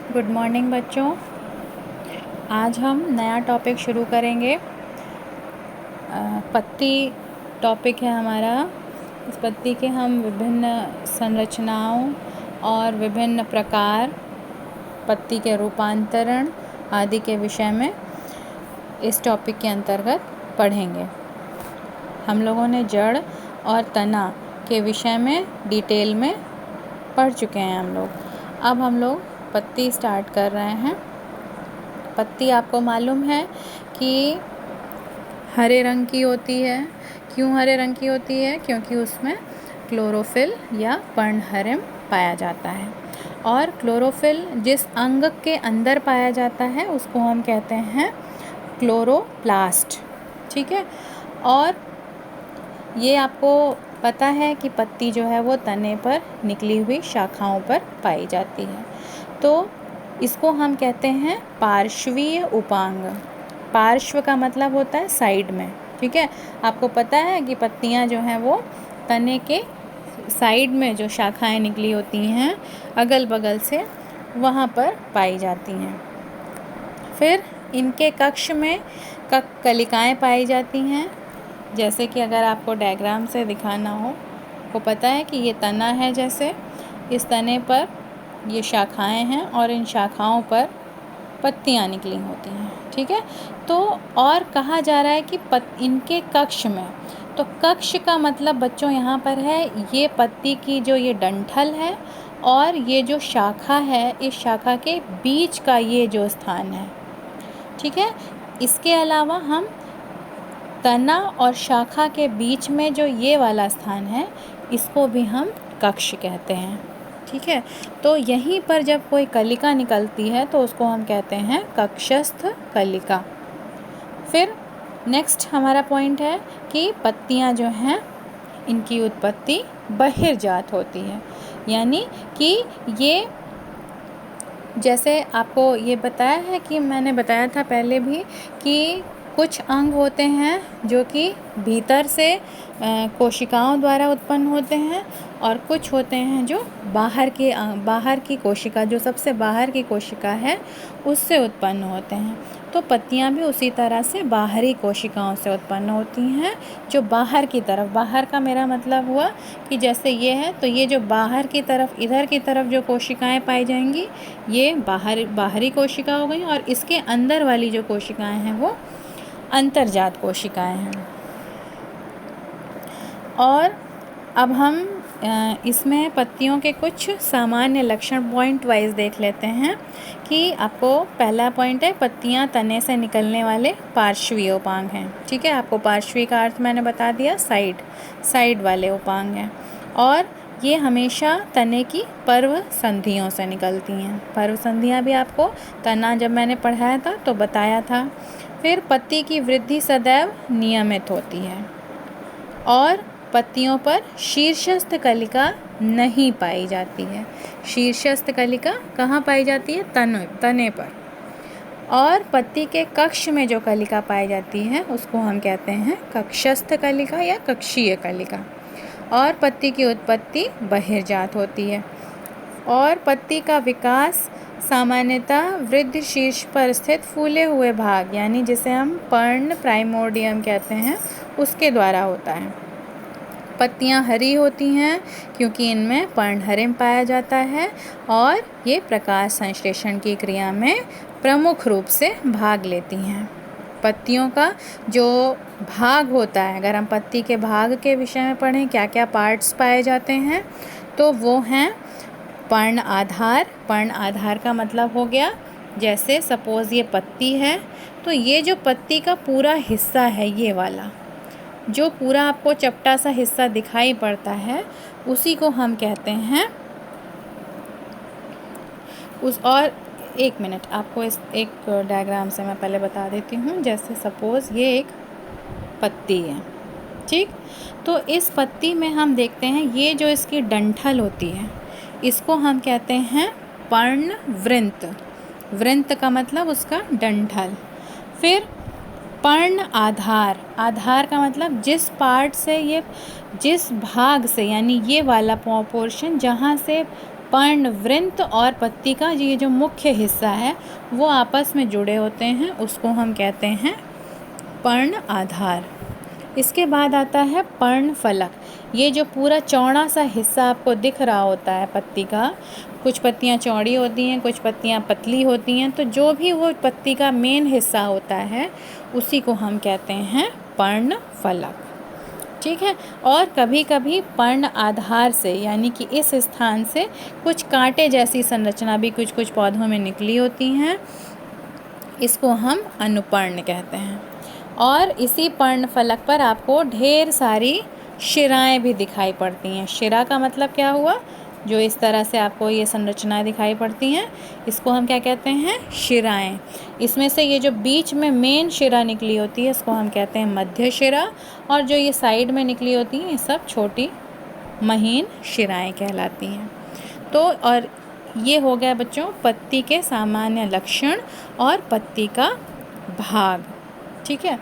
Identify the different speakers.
Speaker 1: Good morning बच्चों। आज हम नया टॉपिक शुरू करेंगे। पत्ती टॉपिक है हमारा। इस पत्ती के हम विभिन्न संरचनाओं और विभिन्न प्रकार, पत्ती के रूपांतरण आदि के विषय में इस टॉपिक के अंतर्गत पढ़ेंगे। हम लोगों ने जड़ और तना के विषय में डिटेल में पढ़ चुके हैं हम लोग। अब हम लोग पत्ती स्टार्ट कर रहे हैं। पत्ती आपको मालूम है कि हरे रंग की होती है। क्यों हरे रंग की होती है? क्योंकि उसमें क्लोरोफिल या पर्णहरिम पाया जाता है। और क्लोरोफिल जिस अंग के अंदर पाया जाता है उसको हम कहते हैं क्लोरोप्लास्ट। ठीक है। और ये आपको पता है कि पत्ती जो है वो तने पर निकली हुई शाखाओं पर पाई जाती है। तो इसको हम कहते हैं पार्श्वीय उपांग। पार्श्व का मतलब होता है साइड में। ठीक है। आपको पता है कि पत्तियां जो हैं वो तने के साइड में जो शाखाएं निकली होती हैं अगल बगल से, वहाँ पर पाई जाती हैं। फिर इनके कक्ष में कलिकाएं पाई जाती हैं। जैसे कि अगर आपको डायग्राम से दिखाना हो, को पता है कि ये तना है, जैसे इस तने पर ये शाखाएं हैं और इन शाखाओं पर पत्तियां निकली होती हैं। ठीक है। तो और कहा जा रहा है कि इनके कक्ष में, तो कक्ष का मतलब बच्चों यहाँ पर है ये पत्ती की जो ये डंठल है और ये जो शाखा है, इस शाखा के बीच का ये जो स्थान है। ठीक है। इसके अलावा हम तना और शाखा के बीच में जो ये वाला स्थान है इसको भी हम कक्ष कहते हैं। ठीक है। तो यहीं पर जब कोई कलिका निकलती है तो उसको हम कहते हैं कक्षस्थ कलिका। फिर नेक्स्ट हमारा पॉइंट है कि पत्तियां जो हैं इनकी उत्पत्ति बहिर्जात होती है। यानी कि ये, जैसे आपको ये बताया है कि मैंने बताया था पहले भी कि कुछ अंग होते हैं जो कि भीतर से कोशिकाओं द्वारा उत्पन्न होते हैं और कुछ होते हैं जो बाहर की कोशिका, जो सबसे बाहर की कोशिका है उससे उत्पन्न होते हैं। तो पत्तियां भी उसी तरह से बाहरी कोशिकाओं से उत्पन्न होती हैं। जो बाहर की तरफ, बाहर का मेरा मतलब हुआ कि जैसे ये है तो ये जो बाहर की तरफ, इधर की तरफ जो कोशिकाएं पाई जाएंगी ये बाहरी कोशिका हो गई, और इसके अंदर वाली जो कोशिकाएं हैं वो अंतर्जात कोशिकाएं हैं। और अब हम इसमें पत्तियों के कुछ सामान्य लक्षण पॉइंट वाइज देख लेते हैं। कि आपको पहला पॉइंट है, पत्तियां तने से निकलने वाले पार्श्वीय उपांग हैं। ठीक है। आपको पार्श्वी का अर्थ मैंने बता दिया, साइड वाले उपांग हैं। और ये हमेशा तने की पर्व संधियों से निकलती हैं। पर्व संधियाँ भी आपको तना जब मैंने पढ़ाया था तो बताया था। फिर पत्ती की वृद्धि सदैव नियमित होती है और पत्तियों पर शीर्षस्थ कलिका नहीं पाई जाती है। शीर्षस्थ कलिका कहाँ पाई जाती है? तने पर। और पत्ती के कक्ष में जो कलिका पाई जाती है उसको हम कहते हैं कक्षस्थ कलिका या कक्षीय कलिका। और पत्ती की उत्पत्ति बहिर्जात होती है। और पत्ती का विकास सामान्यतः वृद्ध शीर्ष पर स्थित फूले हुए भाग, यानी जिसे हम पर्ण प्राइमोर्डियम कहते हैं, उसके द्वारा होता है। पत्तियां हरी होती हैं क्योंकि इनमें पर्णहरिम पाया जाता है और ये प्रकाश संश्लेषण की क्रिया में प्रमुख रूप से भाग लेती हैं। पत्तियों का जो भाग होता है, अगर हम पत्ती के भाग के विषय में पढ़ें क्या क्या पार्ट्स पाए जाते हैं, तो वो हैं पर्ण आधार। पर्ण आधार का मतलब हो गया, जैसे सपोज़ ये पत्ती है तो ये जो पत्ती का पूरा हिस्सा है, ये वाला जो पूरा आपको चपटा सा हिस्सा दिखाई पड़ता है उसी को हम कहते हैं और एक मिनट आपको इस एक डायग्राम से मैं पहले बता देती हूँ। जैसे सपोज़ ये एक पत्ती है। ठीक। तो इस पत्ती में हम देखते हैं ये जो इसकी डंठल होती है इसको हम कहते हैं पर्णवृंत। वृंत का मतलब उसका डंठल। फिर पर्ण आधार। आधार का मतलब जिस पार्ट से ये, जिस भाग से, यानी ये वाला पोर्शन जहाँ से पर्णवृंत और पत्ती का ये जो मुख्य हिस्सा है वो आपस में जुड़े होते हैं, उसको हम कहते हैं पर्ण आधार। इसके बाद आता है पर्णफलक। ये जो पूरा चौड़ा सा हिस्सा आपको दिख रहा होता है पत्ती का, कुछ पत्तियाँ चौड़ी होती हैं, कुछ पत्तियाँ पतली होती हैं, तो जो भी वो पत्ती का मेन हिस्सा होता है उसी को हम कहते हैं पर्णफलक। ठीक है। और कभी कभी पर्ण आधार से यानी कि इस स्थान से कुछ कांटे जैसी संरचना भी कुछ कुछ पौधों में निकली होती हैं, इसको हम अनुपर्ण कहते हैं। और इसी पर्णफलक पर आपको ढेर सारी शिराएं भी दिखाई पड़ती हैं। शिरा का मतलब क्या हुआ? जो इस तरह से आपको ये संरचनाएं दिखाई पड़ती हैं, इसको हम क्या कहते हैं? शिराएं। इसमें से ये जो बीच में मेन शिरा निकली होती है इसको हम कहते हैं मध्य शिरा, और जो ये साइड में निकली होती हैं ये सब छोटी महीन शिराएं कहलाती हैं। तो और ये हो गया बच्चों पत्ती के सामान्य लक्षण और पत्ती का भाग। ठीक है।